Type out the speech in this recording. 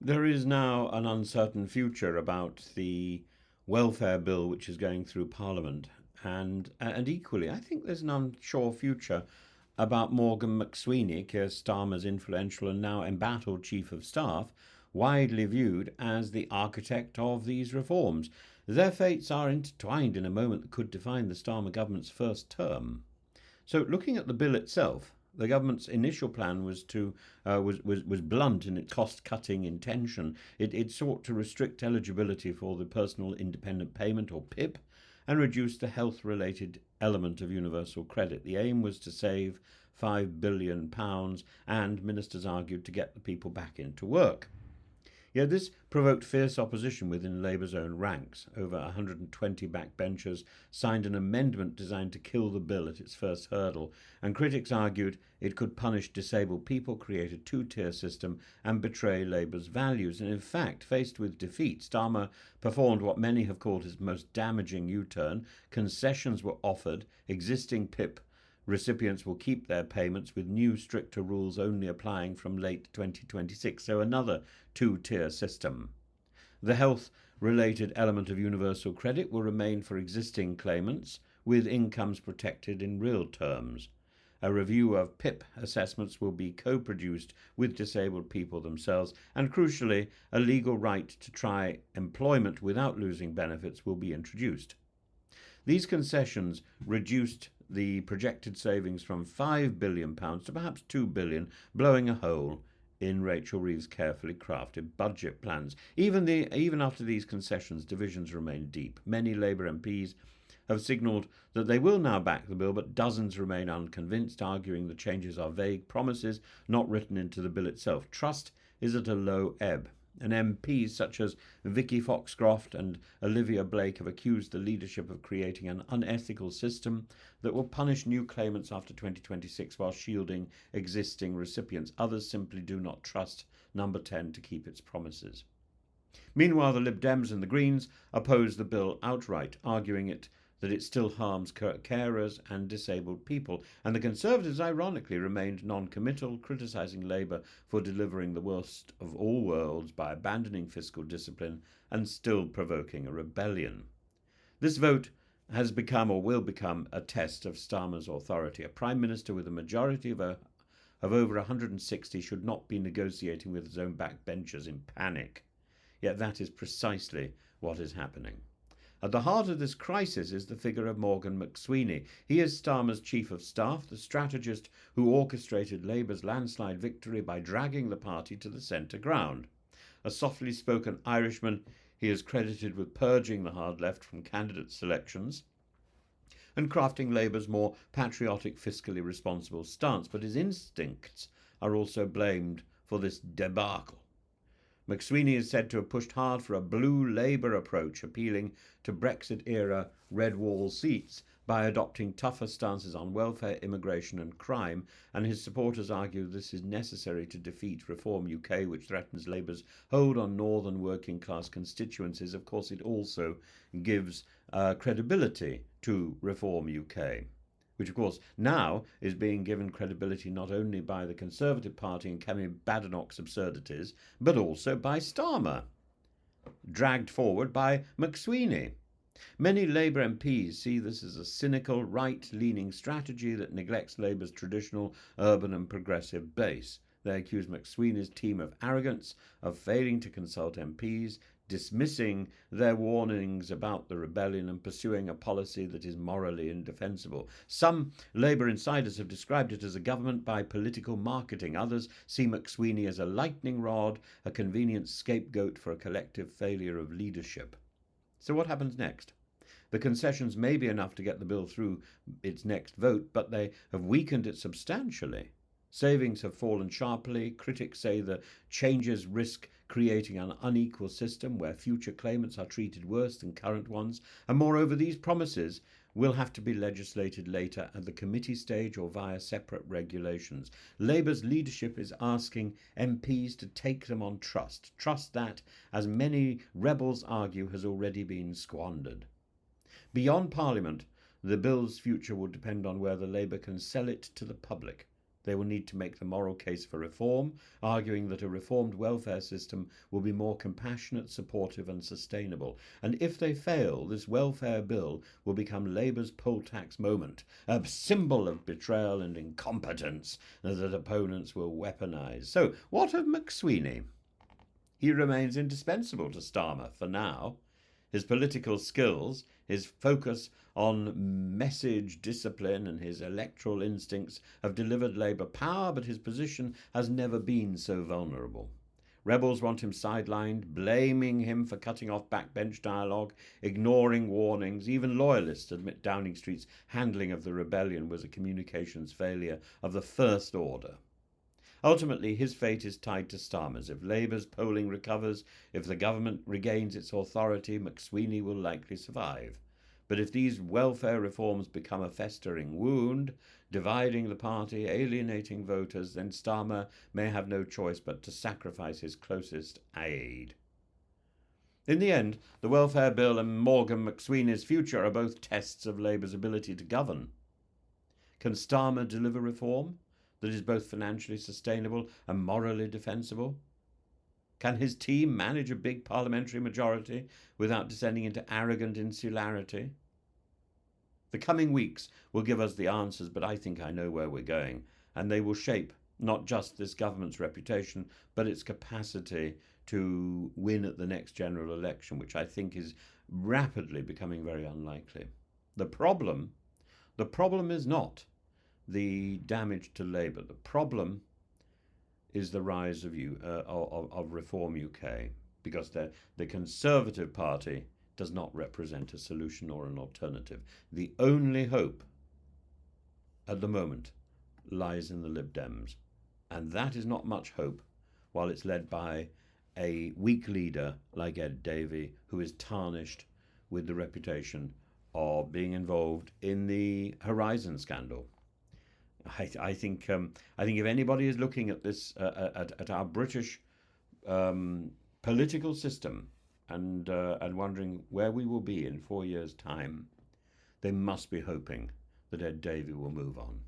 There is now an uncertain future about the welfare bill which is going through Parliament, and equally, I think there's an unsure future about Morgan McSweeney, Keir Starmer's influential and now embattled chief of staff, widely viewed as the architect of these reforms. Their fates are intertwined in a moment that could define the Starmer government's first term. So, looking at the bill itself, the government's initial plan was blunt in its cost-cutting intention. It sought to restrict eligibility for the Personal Independent Payment, or PIP, and reduce the health-related element of universal credit. The aim was to save £5 billion, and ministers argued to get the people back into work. Yet this provoked fierce opposition within Labour's own ranks. Over 120 backbenchers signed an amendment designed to kill the bill at its first hurdle, and critics argued it could punish disabled people, create a two-tier system, and betray Labour's values. And in fact, faced with defeat, Starmer performed what many have called his most damaging U-turn. Concessions were offered. Existing PIP recipients will keep their payments, with new stricter rules only applying from late 2026, so another two-tier system. The health-related element of universal credit will remain for existing claimants, with incomes protected in real terms. A review of PIP assessments will be co-produced with disabled people themselves, and crucially, a legal right to try employment without losing benefits will be introduced. These concessions reduced the projected savings from £5 billion to perhaps £2 billion, blowing a hole in Rachel Reeves' carefully crafted budget plans. Even after these concessions, divisions remain deep. Many Labour MPs have signalled that they will now back the bill, but dozens remain unconvinced, arguing the changes are vague promises not written into the bill itself. Trust is at a low ebb, and MPs such as Vicky Foxcroft and Olivia Blake have accused the leadership of creating an unethical system that will punish new claimants after 2026 while shielding existing recipients. Others simply do not trust Number 10 to keep its promises. Meanwhile, the Lib Dems and the Greens oppose the bill outright, arguing that it still harms carers and disabled people. And the Conservatives, ironically, remained non-committal, criticising Labour for delivering the worst of all worlds by abandoning fiscal discipline and still provoking a rebellion. This vote has become, or will become, a test of Starmer's authority. A Prime Minister with a majority of over 160 should not be negotiating with his own backbenchers in panic. Yet that is precisely what is happening. At the heart of this crisis is the figure of Morgan McSweeney. He is Starmer's chief of staff, the strategist who orchestrated Labour's landslide victory by dragging the party to the centre ground. A softly spoken Irishman, he is credited with purging the hard left from candidate selections and crafting Labour's more patriotic, fiscally responsible stance, but his instincts are also blamed for this debacle. McSweeney is said to have pushed hard for a blue Labour approach, appealing to Brexit-era red wall seats by adopting tougher stances on welfare, immigration and crime, and his supporters argue this is necessary to defeat Reform UK, which threatens Labour's hold on northern working-class constituencies. Of course, it also gives credibility to Reform UK, which of course now is being given credibility not only by the Conservative Party and Kemi Badenoch's absurdities, but also by Starmer, dragged forward by McSweeney. Many Labour MPs see this as a cynical, right-leaning strategy that neglects Labour's traditional urban and progressive base. They accuse McSweeney's team of arrogance, of failing to consult MPs, dismissing their warnings about the rebellion and pursuing a policy that is morally indefensible. Some Labour insiders have described it as a government by political marketing. Others see McSweeney as a lightning rod, a convenient scapegoat for a collective failure of leadership. So what happens next? The concessions may be enough to get the bill through its next vote, but they have weakened it substantially. Savings have fallen sharply. Critics say the changes risk creating an unequal system where future claimants are treated worse than current ones. And moreover, these promises will have to be legislated later at the committee stage or via separate regulations. Labour's leadership is asking MPs to take them on trust. Trust that, as many rebels argue, has already been squandered. Beyond Parliament, the bill's future will depend on whether Labour can sell it to the public. They will need to make the moral case for reform, arguing that a reformed welfare system will be more compassionate, supportive and sustainable. And if they fail, this welfare bill will become Labour's poll tax moment, a symbol of betrayal and incompetence that opponents will weaponise. So, what of McSweeney? He remains indispensable to Starmer for now. His political skills, his focus on message discipline and his electoral instincts have delivered Labour power, but his position has never been so vulnerable. Rebels want him sidelined, blaming him for cutting off backbench dialogue, ignoring warnings. Even loyalists admit Downing Street's handling of the rebellion was a communications failure of the first order. Ultimately, his fate is tied to Starmer's. If Labour's polling recovers, if the government regains its authority, McSweeney will likely survive. But if these welfare reforms become a festering wound, dividing the party, alienating voters, then Starmer may have no choice but to sacrifice his closest aide. In the end, the welfare bill and Morgan McSweeney's future are both tests of Labour's ability to govern. Can Starmer deliver reform that is both financially sustainable and morally defensible? Can his team manage a big parliamentary majority without descending into arrogant insularity? The coming weeks will give us the answers, but I think I know where we're going, and they will shape not just this government's reputation, but its capacity to win at the next general election, which I think is rapidly becoming very unlikely. The problem is not the damage to Labour. The problem is the rise of Reform UK, because the Conservative Party does not represent a solution or an alternative. The only hope at the moment lies in the Lib Dems, and that is not much hope while it's led by a weak leader like Ed Davey, who is tarnished with the reputation of being involved in the Horizon scandal. I think if anybody is looking at this at our British political system and wondering where we will be in 4 years' time, they must be hoping that Ed Davey will move on.